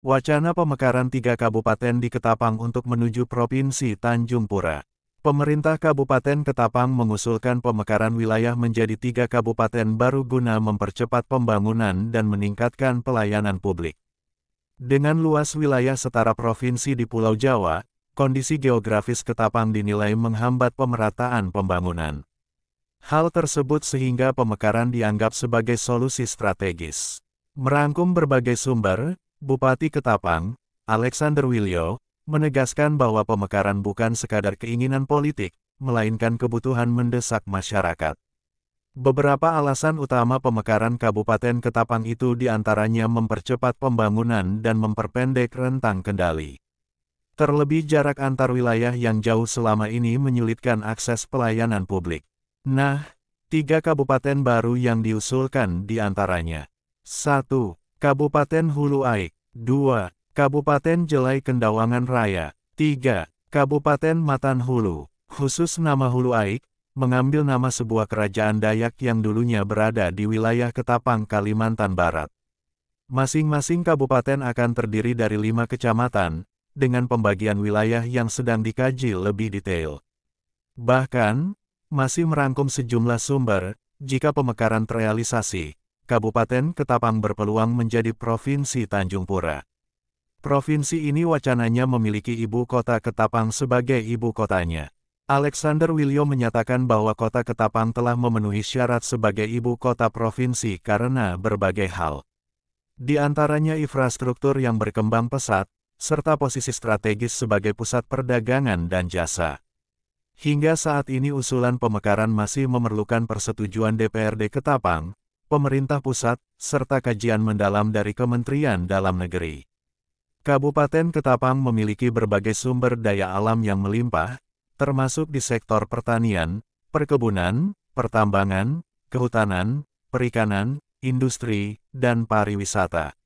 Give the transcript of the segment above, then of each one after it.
Wacana pemekaran 3 kabupaten di Ketapang untuk menuju Provinsi Tanjung Pura. Pemerintah Kabupaten Ketapang mengusulkan pemekaran wilayah menjadi 3 kabupaten baru guna mempercepat pembangunan dan meningkatkan pelayanan publik. Dengan luas wilayah setara provinsi di Pulau Jawa, kondisi geografis Ketapang dinilai menghambat pemerataan pembangunan. Hal tersebut sehingga pemekaran dianggap sebagai solusi strategis. Merangkum berbagai sumber, Bupati Ketapang, Alexander Wilyo, menegaskan bahwa pemekaran bukan sekadar keinginan politik, melainkan kebutuhan mendesak masyarakat. Beberapa alasan utama pemekaran Kabupaten Ketapang itu diantaranya mempercepat pembangunan dan memperpendek rentang kendali. Terlebih jarak antar wilayah yang jauh selama ini menyulitkan akses pelayanan publik. Nah, 3 kabupaten baru yang diusulkan diantaranya. 1. Kabupaten Hulu Aik. 2. Kabupaten Jelai Kendawangan Raya. 3. Kabupaten Matan Hulu. Khusus nama Hulu Aik, mengambil nama sebuah kerajaan Dayak yang dulunya berada di wilayah Ketapang, Kalimantan Barat. Masing-masing kabupaten akan terdiri dari 5 kecamatan, dengan pembagian wilayah yang sedang dikaji lebih detail. Bahkan, masih merangkum sejumlah sumber, jika pemekaran terrealisasi, Kabupaten Ketapang berpeluang menjadi Provinsi Tanjung Pura. Provinsi ini wacananya memiliki ibu kota Ketapang sebagai ibu kotanya. Alexander Wilyo menyatakan bahwa kota Ketapang telah memenuhi syarat sebagai ibu kota provinsi karena berbagai hal. Di antaranya infrastruktur yang berkembang pesat, serta posisi strategis sebagai pusat perdagangan dan jasa. Hingga saat ini usulan pemekaran masih memerlukan persetujuan DPRD Ketapang, pemerintah pusat, serta kajian mendalam dari Kementerian Dalam Negeri. Kabupaten Ketapang memiliki berbagai sumber daya alam yang melimpah, termasuk di sektor pertanian, perkebunan, pertambangan, kehutanan, perikanan, industri, dan pariwisata.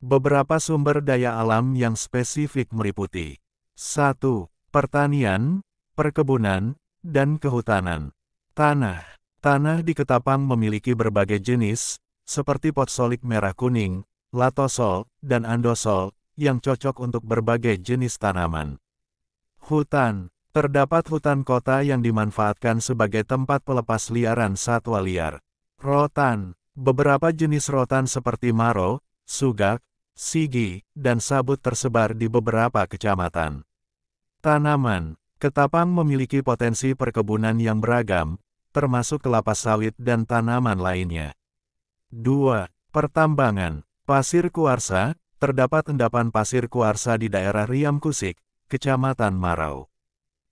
Beberapa sumber daya alam yang spesifik meliputi 1. Pertanian, perkebunan, dan kehutanan. Tanah di Ketapang memiliki berbagai jenis, seperti potsolik merah kuning, latosol, dan andosol, yang cocok untuk berbagai jenis tanaman. Hutan. Terdapat hutan kota yang dimanfaatkan sebagai tempat pelepas liaran satwa liar. Rotan. Beberapa jenis rotan seperti maro, sugak, sigi, dan sabut tersebar di beberapa kecamatan. Tanaman. Ketapang memiliki potensi perkebunan yang beragam, termasuk kelapa sawit dan tanaman lainnya. 2. Pertambangan. Pasir kuarsa. Terdapat endapan pasir kuarsa di daerah Riam Kusik, Kecamatan Marau.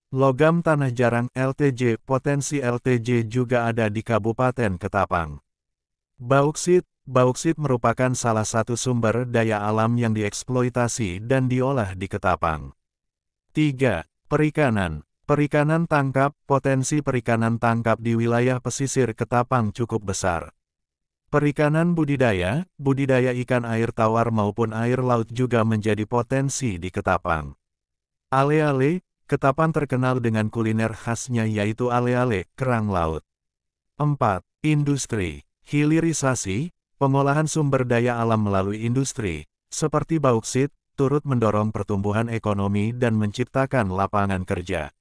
Logam tanah jarang LTJ. Potensi LTJ juga ada di Kabupaten Ketapang. Bauksit. Bauksit merupakan salah satu sumber daya alam yang dieksploitasi dan diolah di Ketapang. 3. Perikanan. Perikanan tangkap. Potensi perikanan tangkap di wilayah pesisir Ketapang cukup besar. Perikanan budidaya ikan air tawar maupun air laut juga menjadi potensi di Ketapang. Ale-ale. Ketapang terkenal dengan kuliner khasnya yaitu ale-ale, kerang laut. 4. Industri. Hilirisasi, pengolahan sumber daya alam melalui industri, seperti bauksit, turut mendorong pertumbuhan ekonomi dan menciptakan lapangan kerja.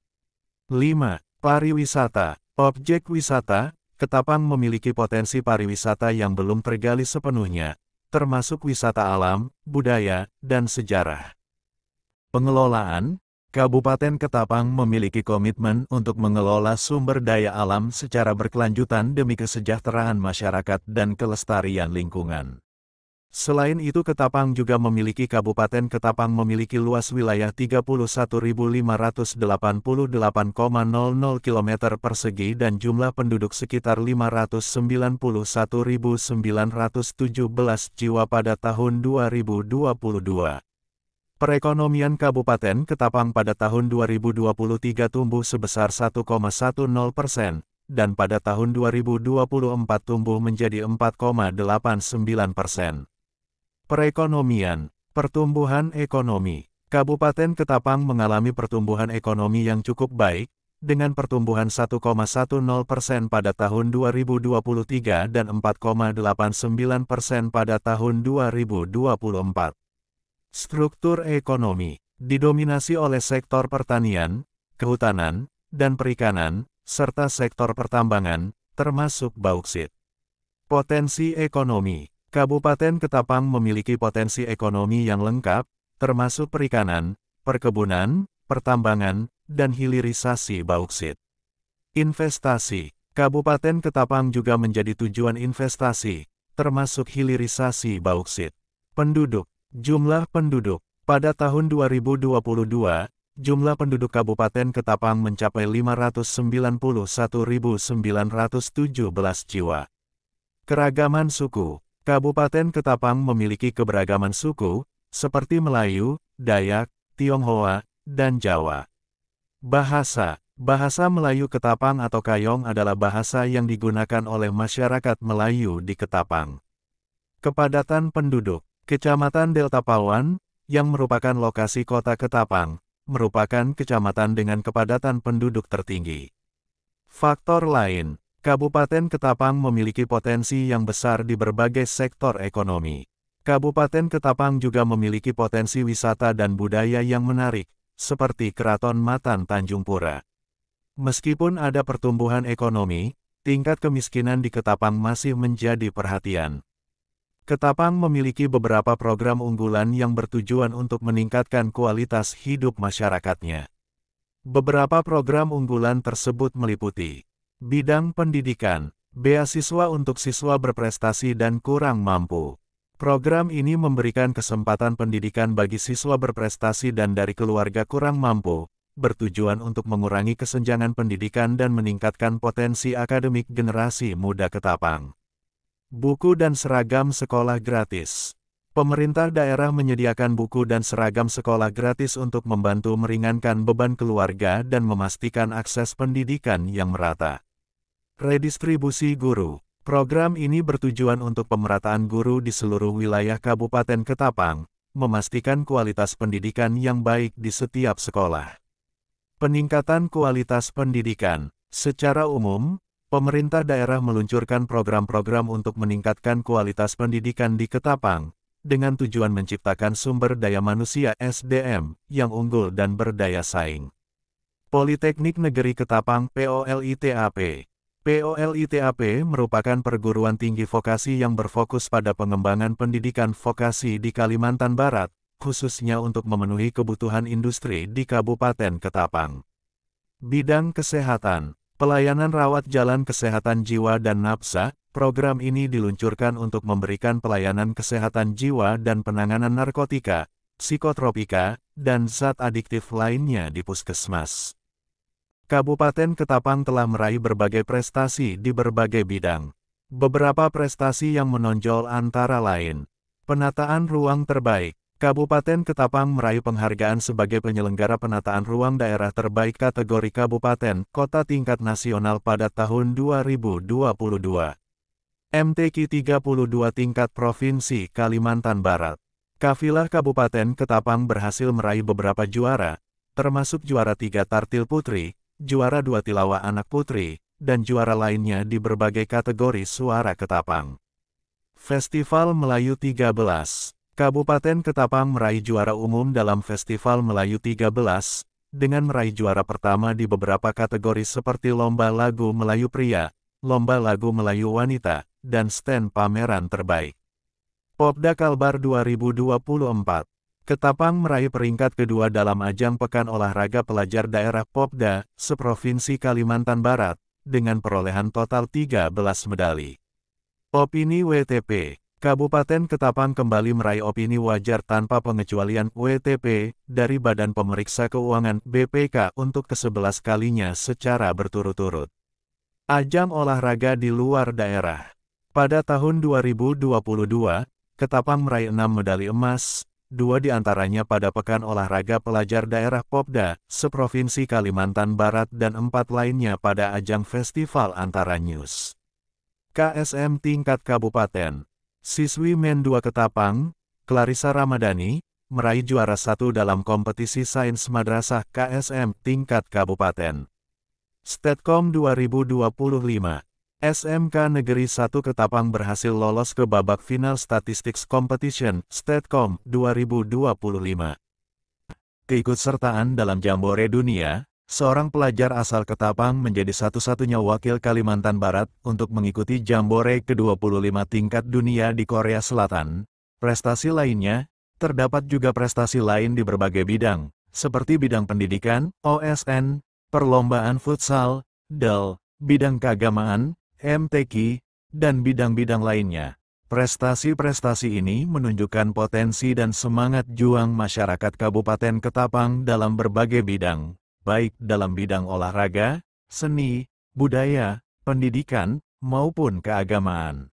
5. Pariwisata. Objek wisata. Ketapang memiliki potensi pariwisata yang belum tergali sepenuhnya, termasuk wisata alam, budaya, dan sejarah. Pengelolaan. Kabupaten Ketapang memiliki komitmen untuk mengelola sumber daya alam secara berkelanjutan demi kesejahteraan masyarakat dan kelestarian lingkungan. Selain itu Ketapang juga memiliki Kabupaten Ketapang memiliki luas wilayah 31.588,00 km persegi dan jumlah penduduk sekitar 591.917 jiwa pada tahun 2022. Perekonomian Kabupaten Ketapang pada tahun 2023 tumbuh sebesar 1,10%, dan pada tahun 2024 tumbuh menjadi 4,89%. Perekonomian, pertumbuhan ekonomi. Kabupaten Ketapang mengalami pertumbuhan ekonomi yang cukup baik, dengan pertumbuhan 1,10% pada tahun 2023 dan 4,89% pada tahun 2024. Struktur ekonomi didominasi oleh sektor pertanian, kehutanan, dan perikanan, serta sektor pertambangan, termasuk bauksit. Potensi ekonomi. Kabupaten Ketapang memiliki potensi ekonomi yang lengkap, termasuk perikanan, perkebunan, pertambangan, dan hilirisasi bauksit. Investasi. Kabupaten Ketapang juga menjadi tujuan investasi, termasuk hilirisasi bauksit. Penduduk. Jumlah penduduk. Pada tahun 2022, jumlah penduduk Kabupaten Ketapang mencapai 591.917 jiwa. Keragaman suku. Kabupaten Ketapang memiliki keberagaman suku, seperti Melayu, Dayak, Tionghoa, dan Jawa. Bahasa. Bahasa Melayu Ketapang atau Kayong adalah bahasa yang digunakan oleh masyarakat Melayu di Ketapang. Kepadatan penduduk. Kecamatan Delta Pawan, yang merupakan lokasi kota Ketapang, merupakan kecamatan dengan kepadatan penduduk tertinggi. Faktor lain, Kabupaten Ketapang memiliki potensi yang besar di berbagai sektor ekonomi. Kabupaten Ketapang juga memiliki potensi wisata dan budaya yang menarik, seperti Keraton Matan Tanjung Pura. Meskipun ada pertumbuhan ekonomi, tingkat kemiskinan di Ketapang masih menjadi perhatian. Ketapang memiliki beberapa program unggulan yang bertujuan untuk meningkatkan kualitas hidup masyarakatnya. Beberapa program unggulan tersebut meliputi bidang pendidikan, beasiswa untuk siswa berprestasi dan kurang mampu. Program ini memberikan kesempatan pendidikan bagi siswa berprestasi dan dari keluarga kurang mampu, bertujuan untuk mengurangi kesenjangan pendidikan dan meningkatkan potensi akademik generasi muda Ketapang. Buku dan seragam sekolah gratis. Pemerintah daerah menyediakan buku dan seragam sekolah gratis untuk membantu meringankan beban keluarga dan memastikan akses pendidikan yang merata. Redistribusi guru. Program ini bertujuan untuk pemerataan guru di seluruh wilayah Kabupaten Ketapang, memastikan kualitas pendidikan yang baik di setiap sekolah. Peningkatan kualitas pendidikan. Secara umum, pemerintah daerah meluncurkan program-program untuk meningkatkan kualitas pendidikan di Ketapang, dengan tujuan menciptakan sumber daya manusia (SDM) yang unggul dan berdaya saing. Politeknik Negeri Ketapang (POLITAP). POLITAP merupakan perguruan tinggi vokasi yang berfokus pada pengembangan pendidikan vokasi di Kalimantan Barat, khususnya untuk memenuhi kebutuhan industri di Kabupaten Ketapang. Bidang kesehatan. Pelayanan rawat jalan kesehatan jiwa dan nafsa, program ini diluncurkan untuk memberikan pelayanan kesehatan jiwa dan penanganan narkotika, psikotropika, dan zat adiktif lainnya di puskesmas. Kabupaten Ketapang telah meraih berbagai prestasi di berbagai bidang. Beberapa prestasi yang menonjol antara lain: penataan ruang terbaik. Kabupaten Ketapang meraih penghargaan sebagai penyelenggara penataan ruang daerah terbaik kategori kabupaten kota tingkat nasional pada tahun 2022. MTQ 32 tingkat provinsi Kalimantan Barat. Kafilah Kabupaten Ketapang berhasil meraih beberapa juara, termasuk juara 3 Tartil Putri, juara 2 Tilawah Anak Putri, dan juara lainnya di berbagai kategori suara Ketapang. Festival Melayu 13. Kabupaten Ketapang meraih juara umum dalam Festival Melayu 13, dengan meraih juara pertama di beberapa kategori seperti Lomba Lagu Melayu Pria, Lomba Lagu Melayu Wanita, dan stand pameran terbaik. Popda Kalbar 2024. Ketapang meraih peringkat kedua dalam ajang Pekan Olahraga Pelajar Daerah Popda, seprovinsi Kalimantan Barat, dengan perolehan total 13 medali. Opini WTP. Kabupaten Ketapang kembali meraih opini wajar tanpa pengecualian WTP dari Badan Pemeriksa Keuangan (BPK) untuk ke-11 kalinya secara berturut-turut. Ajang olahraga di luar daerah. Pada tahun 2022, Ketapang meraih 6 medali emas, 2 diantaranya pada Pekan Olahraga Pelajar Daerah Popda, seprovinsi Kalimantan Barat dan 4 lainnya pada ajang Festival Antara News. KSM tingkat kabupaten. Siswi Men 2 Ketapang, Clarissa Ramadhani, meraih juara 1 dalam kompetisi Sains Madrasah KSM tingkat kabupaten. Statcom 2025. SMK Negeri 1 Ketapang berhasil lolos ke babak final Statistics Competition, Statcom, 2025. Keikutsertaan dalam Jambore Dunia, seorang pelajar asal Ketapang menjadi satu-satunya wakil Kalimantan Barat untuk mengikuti Jambore ke-25 tingkat dunia di Korea Selatan. Prestasi lainnya, terdapat juga prestasi lain di berbagai bidang, seperti bidang pendidikan, OSN, perlombaan futsal, DEL, bidang keagamaan, MTQ, dan bidang-bidang lainnya. Prestasi-prestasi ini menunjukkan potensi dan semangat juang masyarakat Kabupaten Ketapang dalam berbagai bidang, baik dalam bidang olahraga, seni, budaya, pendidikan, maupun keagamaan.